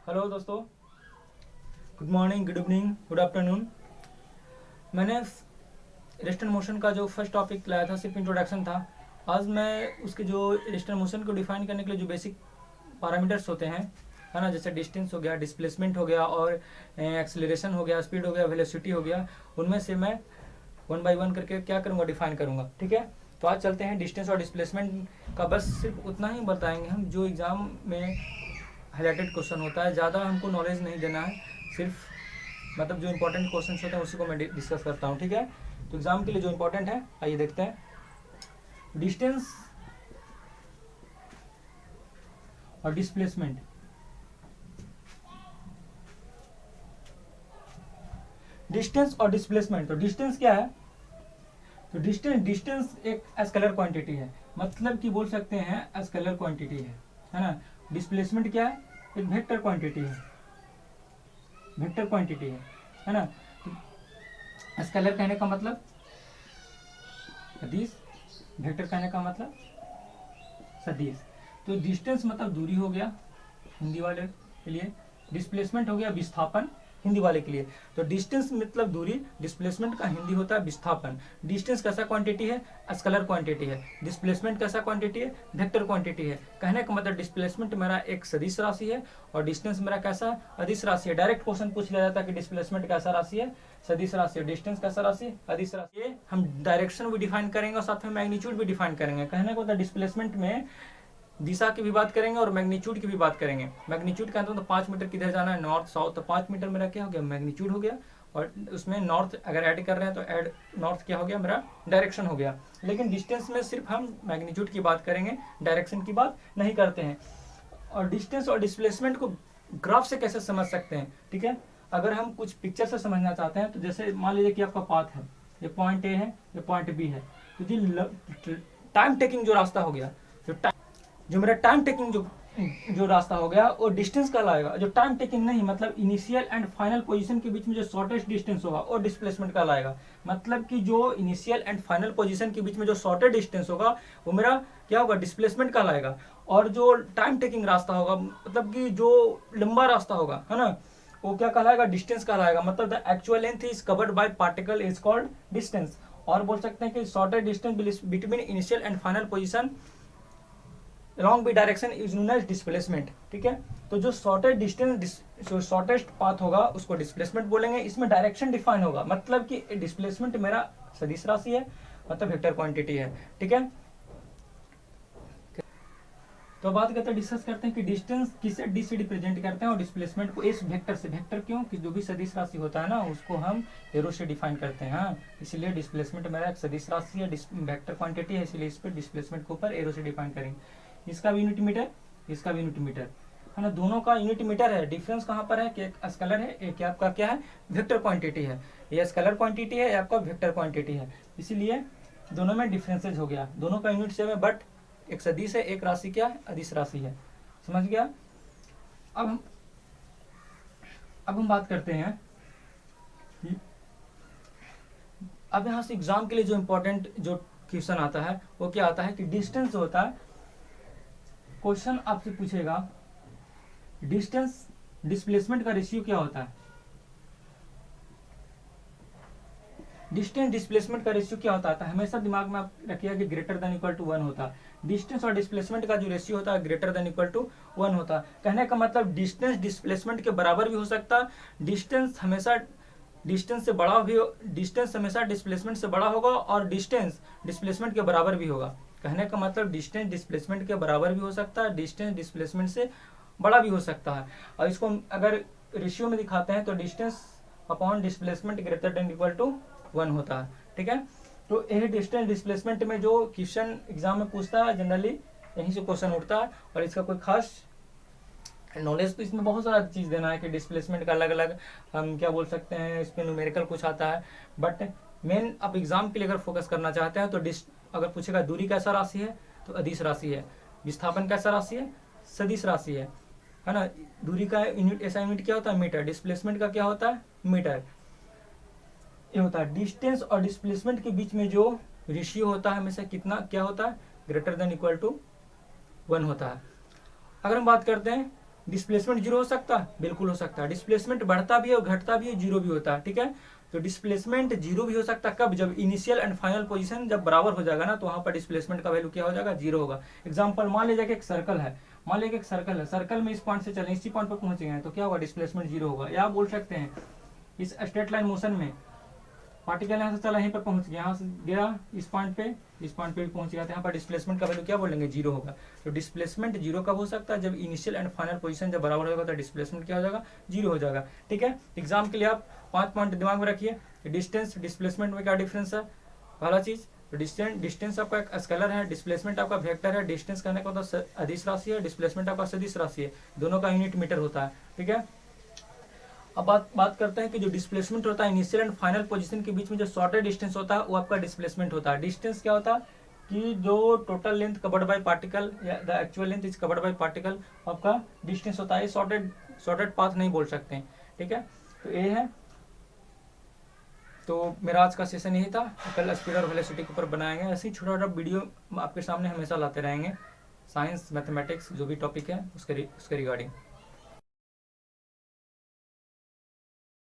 Hello दोस्तों, good morning, good evening, good afternoon. मैंने rest motion का जो फर्स्ट टॉपिक लाया था सिर्फ इंट्रोडक्शन था। आज मैं उसके जो रेस्ट मोशन को डिफाइन करने के लिए जो बेसिक पैरामीटर्स होते हैं, है ना, जैसे डिस्टेंस हो गया, डिस्प्लेसमेंट हो गया और एक्सेलरेशन हो गया, स्पीड हो गया, वेलोसिटी हो गया, उनमें से मैं वन बाय वन करके क्या करूँगा, डिफाइन करूँगा। ठीक है, तो आज चलते हैं डिस्टेंस और डिस्प्लेसमेंट का। बस सिर्फ उतना ही बताएंगे हम जो एग्ज़ाम में हाईलाइटेड क्वेश्चन होता है। ज़्यादा हमको नॉलेज नहीं देना है, सिर्फ मतलब जो इंपॉर्टेंट क्वेश्चन होते हैं उसी को मैं डिस्कस करता हूँ। ठीक है, तो एग्जाम के लिए जो इंपॉर्टेंट है आइए देखते हैं। डिस्टेंस और डिस्प्लेसमेंट। डिस्टेंस और डिस्प्लेसमेंट, तो डिस्टेंस क्या है? तो डिस्टेंस एक स्केलर क्वांटिटी है, मतलब कि बोल सकते हैं स्केलर क्वांटिटी है ना। डिस्प्लेसमेंट क्या है? एक वेक्टर क्वांटिटी है, वेक्टर क्वांटिटी है ना। तो स्केलर कहने का मतलब सदिश, वेक्टर कहने का मतलब सदिश। तो डिस्टेंस मतलब दूरी हो गया हिंदी वाले के लिए, डिस्प्लेसमेंट हो गया विस्थापन हिंदी वाले के लिए। तो डिस्टेंस मतलब दूरी, डिस्प्लेसमेंट का हिंदी होता है विस्थापन। डिस्टेंस कैसा क्वांटिटी है? स्केलर क्वांटिटी है। डिस्प्लेसमेंट कैसा क्वांटिटी है? वेक्टर क्वांटिटी है। कहने का मतलब डिस्प्लेसमेंट मेरा एक सदिश राशि है और डिस्टेंस मेरा कैसा? अदिश राशि है। डायरेक्ट क्वेश्चन पूछ लिया जाता है कि डिस्प्लेसमेंट कैसा राशि है? सदिश राशि है। डिस्टेंस कैसा राशि? अदिश राशि है। हम डायरेक्शन भी डिफाइन करेंगे और साथ में मैग्नीट्यूड भी डिफाइन करेंगे। कहने का मतलब डिस्प्लेसमेंट में दिशा की भी बात करेंगे और मैग्नीट्यूड की भी बात करेंगे। मैग्नीट्यूड कहते हैं तो 5 मीटर किधर जाना है, नॉर्थ साउथ, तो 5 मीटर मेरा क्या हो गया? मैग्नीट्यूड हो गया। और उसमें नॉर्थ अगर ऐड कर रहे हैं तो ऐड नॉर्थ क्या हो गया? मेरा डायरेक्शन हो गया। लेकिन डिस्टेंस में सिर्फ हम मैग्नीट्यूड की बात करेंगे, डायरेक्शन की बात नहीं करते हैं। और डिस्टेंस और डिस्प्लेसमेंट को ग्राफ से कैसे समझ सकते हैं? ठीक है, अगर हम कुछ पिक्चर से समझना चाहते हैं तो जैसे मान लीजिए कि आपका पाथ है, ये पॉइंट ए है, ये पॉइंट बी है। तो जी टाइम टेकिंग जो रास्ता हो गया, जो मेरा टाइम टेकिंग जो रास्ता हो गया वो डिस्टेंस का लाएगा। जो टाइम टेकिंग नहीं, मतलब इनिशियल एंड फाइनल पोजीशन के बीच में जो शॉर्टेस्ट डिस्टेंस होगा वो डिस्प्लेसमेंट का लाएगा। मतलब कि जो इनिशियल एंड फाइनल पोजीशन के बीच में जो शॉर्टेस्ट डिस्टेंस होगा वो मेरा क्या होगा? डिस्प्लेसमेंट का लाएगा। और जो टाइम टेकिंग रास्ता होगा, मतलब कि जो लंबा रास्ता होगा, है ना, वो क्या कहलाएगा? डिस्टेंस कहलाएगा। मतलब the actual length is covered by particle is called distance. और बोल सकते हैं कि shortest distance between initial and final position along by direction is known as displacement। ठीक है, तो जो शॉर्टेस्ट डिस्टेंस, जो शॉर्टेस्ट पाथ होगा उसको डिस्प्लेसमेंट बोलेंगे। इसमें डायरेक्शन डिफाइन होगा, मतलब कि डिस्प्लेसमेंट मेरा सदिश राशि है, मतलब वेक्टर क्वांटिटी है। ठीक है, तो बात करते हैं, डिस्कस करते हैं कि डिस्टेंस किसे डी से रिप्रेजेंट करते हैं और डिस्प्लेसमेंट को इस वेक्टर से। वेक्टर क्यों? कि जो भी सदिश राशि होता है ना उसको हम एरो से डिफाइन करते हैं। हाँ, इसलिए डिस्प्लेसमेंट मेरा एक सदिश राशि है, वेक्टर क्वांटिटी है, इसलिए इस पर डिस्प्लेसमेंट के ऊपर एरो से डिफाइन करेंगे। इसका भी यूनिट मीटर, इसका भी यूनिट मीटर, है ना, दोनों का यूनिट मीटर है। डिफरेंस कहाँ पर है कि एक स्केलर है, एक आपका क्या है? वेक्टर क्वांटिटी है। ये स्केलर क्वांटिटी है, आपका वेक्टर क्वांटिटी है, इसीलिए दोनों में डिफरेंसेज हो गया। दोनों का यूनिट सेम है, बट एक सदिश है, एक राशि क्या है? अदिश राशि है। समझ गया? अब हम बात करते हैं, अब यहाँ से एग्जाम के लिए जो इंपॉर्टेंट जो क्वेश्चन आता है वो क्या आता है कि डिस्टेंस होता है। क्वेश्चन आपसे पूछेगा डिस्टेंस डिस्प्लेसमेंट का रेशियो क्या होता है? डिस्टेंस डिस्प्लेसमेंट का रेशियो क्या होता है? हमेशा दिमाग में आप रखिएगा कि ग्रेटर देन इक्वल टू 1 होता है। डिस्टेंस और डिस्प्लेसमेंट का जो रेशियो होता है ग्रेटर देन इक्वल टू 1 होता है। कहने का मतलब डिस्टेंस डिस्प्लेसमेंट के बराबर भी हो सकता है। डिस्टेंस हमेशा डिस्टेंस से बड़ा भी, डिस्टेंस हमेशा डिस्प्लेसमेंट से बड़ा होगा और डिस्टेंस डिस्प्लेसमेंट के बराबर भी होगा। कहने का मतलब डिस्टेंस डिस्प्लेसमेंट के बराबर भी हो सकता है, डिस्टेंस डिस्प्लेसमेंट से बड़ा भी हो सकता है। और इसको अगर रेशियो में दिखाते हैं तो distance upon displacement greater than equal to 1 होता है। ठीक है, तो यही डिस्टेंस डिस्प्लेसमेंट में जो क्वेश्चन एग्जाम में पूछता है जनरली यहीं से क्वेश्चन उठता है। और इसका कोई खास नॉलेज तो इसमें बहुत सारा चीज़ देना है कि डिस्प्लेसमेंट का अलग अलग हम क्या बोल सकते हैं, इसमें न्यूमेरिकल कुछ आता है। बट मेन आप एग्जाम के लिए अगर फोकस करना चाहते हैं तो अगर पूछेगा दूरी कैसा राशि है तो अदिश राशि है, विस्थापन कैसा राशि है? सदिश राशि है ना। दूरी का यूनिट, ऐसा यूनिट क्या होता है? मीटर। डिस्प्लेसमेंट का क्या होता है? मीटर। ये होता है डिस्टेंस और डिस्प्लेसमेंट के बीच में जो रेशियो होता है हमेशा कितना क्या होता है? ग्रेटर देन इक्वल टू 1 होता है। अगर हम बात करते हैं डिस्प्लेसमेंट जीरो हो सकता है, बिल्कुल हो सकता है। डिस्प्लेसमेंट बढ़ता भी है और घटता भी है, जीरो भी होता है, ठीक है। तो डिस्प्लेसमेंट जीरो भी हो सकता है कब, जब इनिशियल एंड फाइनल पोजीशन जब बराबर हो जाएगा ना, तो वहां पर डिस्प्लेसमेंट का वैल्यू क्या हो जाएगा, जीरो होगा। एग्जांपल मान लीजिए कि एक सर्कल है, मान लीजिए एक सर्कल है, सर्कल में इस पॉइंट से चले, इसी पॉइंट पर पहुंच गए हैं, तो क्या होगा, डिस्प्लेसमेंट जीरो होगा। या आप बोल सकते हैं इस स्ट्रेट लाइन मोशन में पार्टिकल यहाँ से चला, यहीं पर पहुंच गया, यहाँ से गया इस पॉइंट पे भी पहुंच गया, तो यहाँ पर डिस्प्लेसमेंट का वैल्यू क्या बोलेंगे, जीरो होगा। तो डिस्प्लेसमेंट जीरो कब हो सकता है, जब इनिशियल एंड फाइनल पोजीशन जब बराबर होगा, तो डिस्प्लेसमेंट क्या हो जाएगा, जीरो हो जाएगा, ठीक है। एग्जाम के लिए आप 5 पॉइंट दिमाग में रखिए। डिस्टेंस डिस्प्लेसमेंट में क्या डिफरेंस है, पहला चीज तो डिस्टेंस आपका एक स्केलर है, डिस्प्लेसमेंट आपका वेक्टर है। डिस्टेंस कहने का मतलब अदिश राशि है, डिस्प्लेसमेंट आपका सदिश राशि है, दोनों का यूनिट मीटर होता है, ठीक है। अब बात करते हैं कि जो डिस्प्लेसमेंट होता है इनिशियल एंड फाइनल पोजीशन के बीच में जो शॉर्टेड डिस्टेंस होता है वो आपका डिस्प्लेसमेंट होता है। डिस्टेंस क्या होता है कि जो total length covered by particle या the actual length is covered by particle, आपका डिस्टेंस होता है। शॉर्टेड पाथ नहीं बोल सकते हैं, ठीक है। तो ये है, तो मेरा आज का सेशन यही था। कल स्पीड और वेलोसिटी के ऊपर बनाएंगे, ऐसे ही छोटा छोटा वीडियो आपके सामने हमेशा लाते रहेंगे, साइंस मैथमेटिक्स जो भी टॉपिक है उसके रिगार्डिंग।